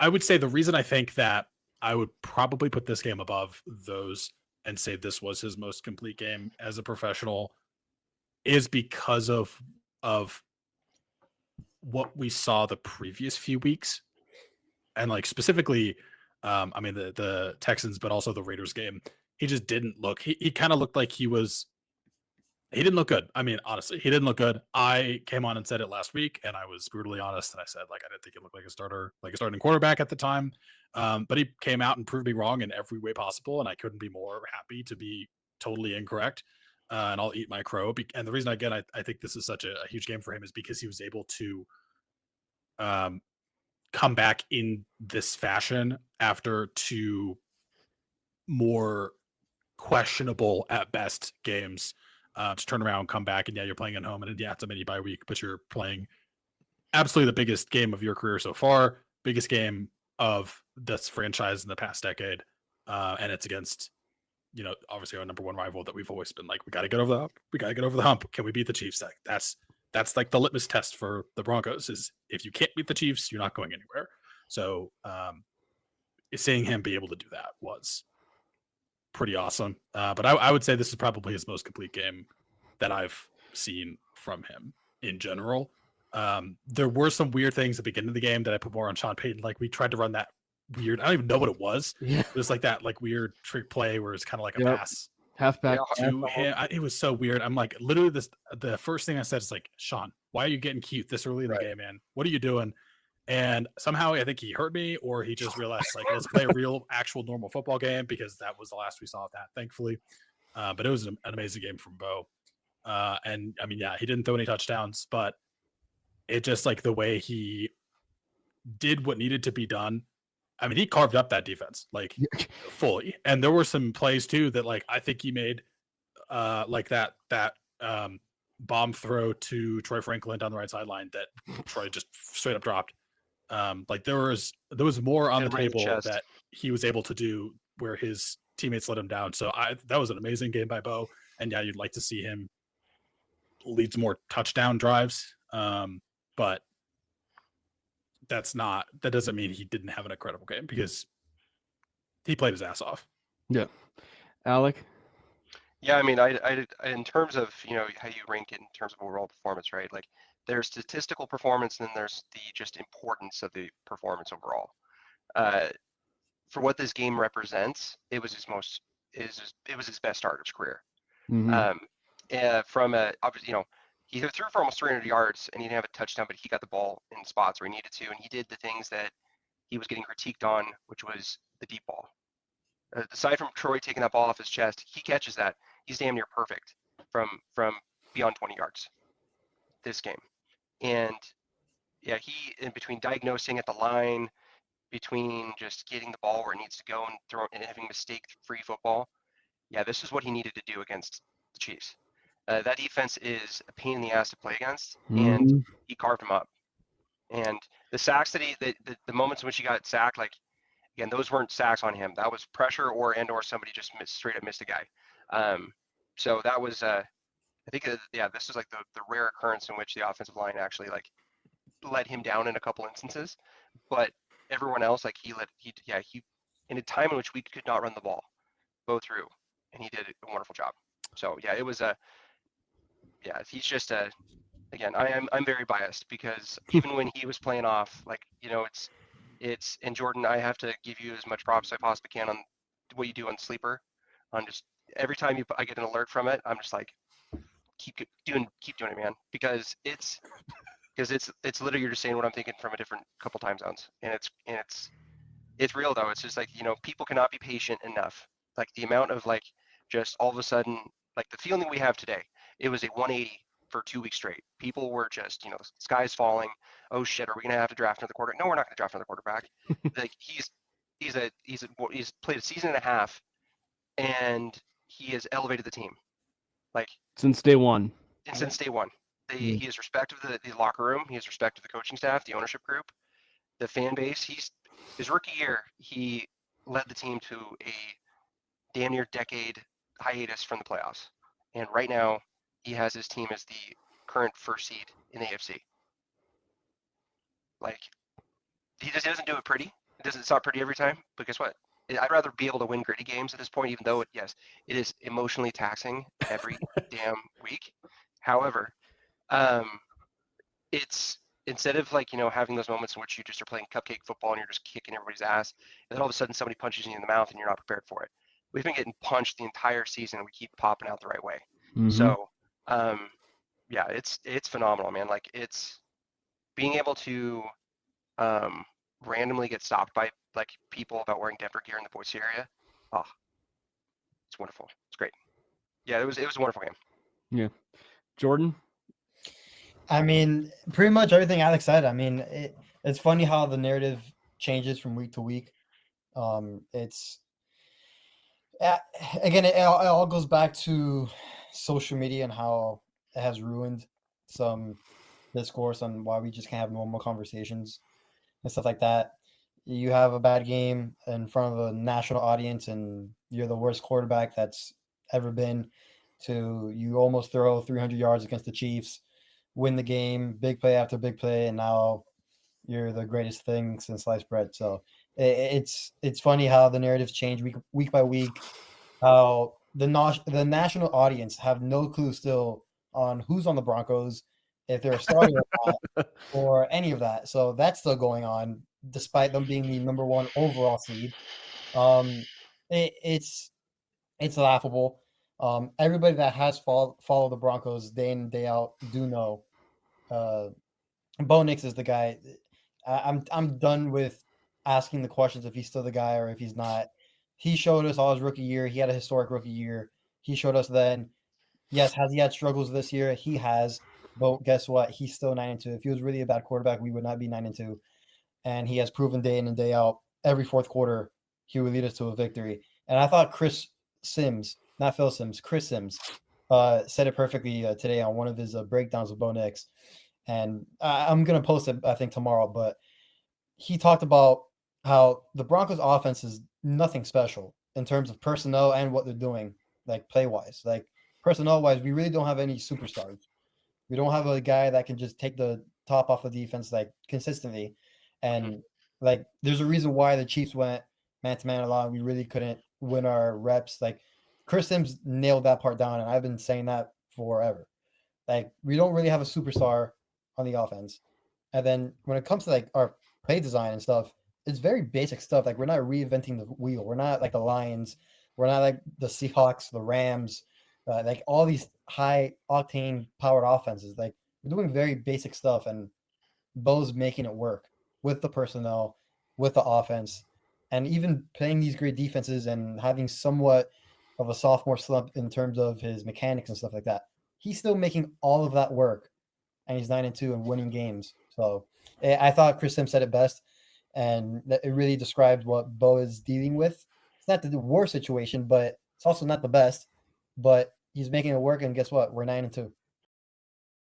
I would say the reason I think that I would probably put this game above those and say this was his most complete game as a professional is because of what we saw the previous few weeks, and like specifically, I mean the Texans, but also the Raiders game. He just didn't look. He kind of looked like he was. He didn't look good. I mean, honestly, he didn't look good. I came on and said it last week, and I was brutally honest. And I said, like, I didn't think he looked like a starter, like a starting quarterback at the time. But he came out and proved me wrong in every way possible, and I couldn't be more happy to be totally incorrect. And I'll eat my crow. And the reason, again, I think this is such a huge game for him is because he was able to um, come back in this fashion after two more questionable at best games to turn around, come back, and yeah, you're playing at home, and yeah, it's a mini bye week, but you're playing absolutely the biggest game of your career so far, biggest game of this franchise in the past decade, and it's against, you know, obviously our number one rival that we've always been like, we got to get over the hump. We got to get over the hump. Can we beat the Chiefs? That's like the litmus test for the Broncos is if you can't beat the Chiefs, you're not going anywhere. So seeing him be able to do that was pretty awesome. But I would say this is probably his most complete game that I've seen from him in general. There were some weird things at the beginning of the game that I put more on Sean Payton. Like we tried to run that weird, I don't even know what it was. Yeah. It was like that like weird trick play where it's kind of like a pass halfback to him. It was so weird. I'm like, literally the first thing I said is like, Sean, why are you getting cute this early in the game, man? What are you doing? And somehow I think he heard me, or he just realized like, let's play a real, actual, normal football game, because that was the last we saw of that, thankfully. But it was an amazing game from Bo. And I mean, yeah, he didn't throw any touchdowns, but it just like the way he did what needed to be done. I mean, he carved up that defense like fully. And there were some plays too that like I think he made like that bomb throw to Troy Franklin down the right sideline that Troy just straight up dropped. Like there was more on the table that he was able to do where his teammates let him down. So that was an amazing game by Bo. And yeah, you'd like to see him lead some more touchdown drives. But that doesn't mean he didn't have an incredible game, because he played his ass off. Yeah. Alec? Yeah, I mean, I in terms of, you know, how you rank it in terms of overall performance, right? Like there's statistical performance, and then there's the just importance of the performance overall. For what this game represents, it was his best start of his career. Mm-hmm. From obviously, you know, he threw for almost 300 yards and he didn't have a touchdown, but he got the ball in spots where he needed to, and he did the things that he was getting critiqued on, which was the deep ball. Aside from Troy taking that ball off his chest, he catches that. He's damn near perfect from beyond 20 yards this game. And yeah, he, in between diagnosing at the line, between just getting the ball where it needs to go and having mistake-free football, yeah, this is what he needed to do against the Chiefs. That defense is a pain in the ass to play against, and he carved him up. And the sacks that the moments in which he got sacked, like, again, those weren't sacks on him. That was pressure or somebody just straight up missed a guy. So that was, I think, this is like the rare occurrence in which the offensive line actually like let him down in a couple instances. But everyone else, like he in a time in which we could not run the ball, go through, and he did a wonderful job. So yeah, it was he's just again, I'm very biased, because even when he was playing off, like, you know, it's and Jordan, I have to give you as much props as I possibly can on what you do on Sleeper. On just every time I get an alert from it, I'm just like, keep doing it, man, because it's literally you're just saying what I'm thinking from a different couple time zones, and it's real though. It's just like, you know, people cannot be patient enough. Like the amount of like just all of a sudden, like the feeling we have today, it was a 180 for 2 weeks straight. People were just, you know, sky's falling. Oh shit, are we gonna have to draft another quarterback? No, we're not gonna draft another quarterback. Like he's played a season and a half, and he has elevated the team, like since day one. And since day one, he has respect of the locker room. He has respect of the coaching staff, the ownership group, the fan base. His rookie year, he led the team to a damn near decade hiatus from the playoffs, and right now he has his team as the current first seed in the AFC. Like, He doesn't do it pretty. It's not pretty every time. But guess what? I'd rather be able to win gritty games at this point, even though it is emotionally taxing every damn week. However, it's instead of having those moments in which you just are playing cupcake football and you're just kicking everybody's ass, and then all of a sudden somebody punches you in the mouth and you're not prepared for it. We've been getting punched the entire season and we keep popping out the right way. So, yeah, it's phenomenal, man. Like it's being able to randomly get stopped by like people about wearing Denver gear in the Boise area. Oh, it's wonderful. It's great. Yeah, it was a wonderful game. Yeah. Jordan? I mean, pretty much everything Alex said. I mean, it's funny how the narrative changes from week to week. It's again, it all goes back to social media and how it has ruined some discourse on why we just can't have normal conversations and stuff like that. You have a bad game in front of a national audience and you're the worst quarterback that's ever been, to you almost throw 300 yards against the Chiefs, win the game, big play after big play, and now you're the greatest thing since sliced bread. So it's funny how the narratives change week by week, how the national audience have no clue still on who's on the Broncos, if they're a starter or not, or any of that. So that's still going on, despite them being the number one overall seed. It's laughable. Everybody that has followed the Broncos day in and day out do know Bo Nix is the guy. I'm done with asking the questions if he's still the guy or if he's not. He showed us all his rookie year. He had a historic rookie year. He showed us then. Yes, has he had struggles this year? He has. But guess what? He's still 9-2. If he was really a bad quarterback, we would not be 9-2. And he has proven day in and day out, every fourth quarter, he would lead us to a victory. And I thought Chris Sims, not Phil Sims, Chris Sims, said it perfectly today on one of his breakdowns of Bo Nix. And I'm going to post it, I think, tomorrow. But he talked about how the Broncos offense is nothing special in terms of personnel and what they're doing, like play-wise. Like personnel-wise, we really don't have any superstars. We don't have a guy that can just take the top off the defense like consistently. And like there's a reason why the Chiefs went man-to-man a lot. We really couldn't win our reps. Like Chris Sims nailed that part down, and I've been saying that forever. Like we don't really have a superstar on the offense. And then when it comes to like our play design and stuff, it's very basic stuff. Like we're not reinventing the wheel. We're not like the Lions. We're not like the Seahawks, the Rams, like all these high octane powered offenses. Like we're doing very basic stuff, and Bo's making it work with the personnel, with the offense, and even playing these great defenses and having somewhat of a sophomore slump in terms of his mechanics and stuff like that. He's still making all of that work, and he's 9-2 and winning games. So I thought Chris Sims said it best, and it really describes what Bo is dealing with. It's not the worst situation, but it's also not the best. But he's making it work, and guess what? We're 9-2.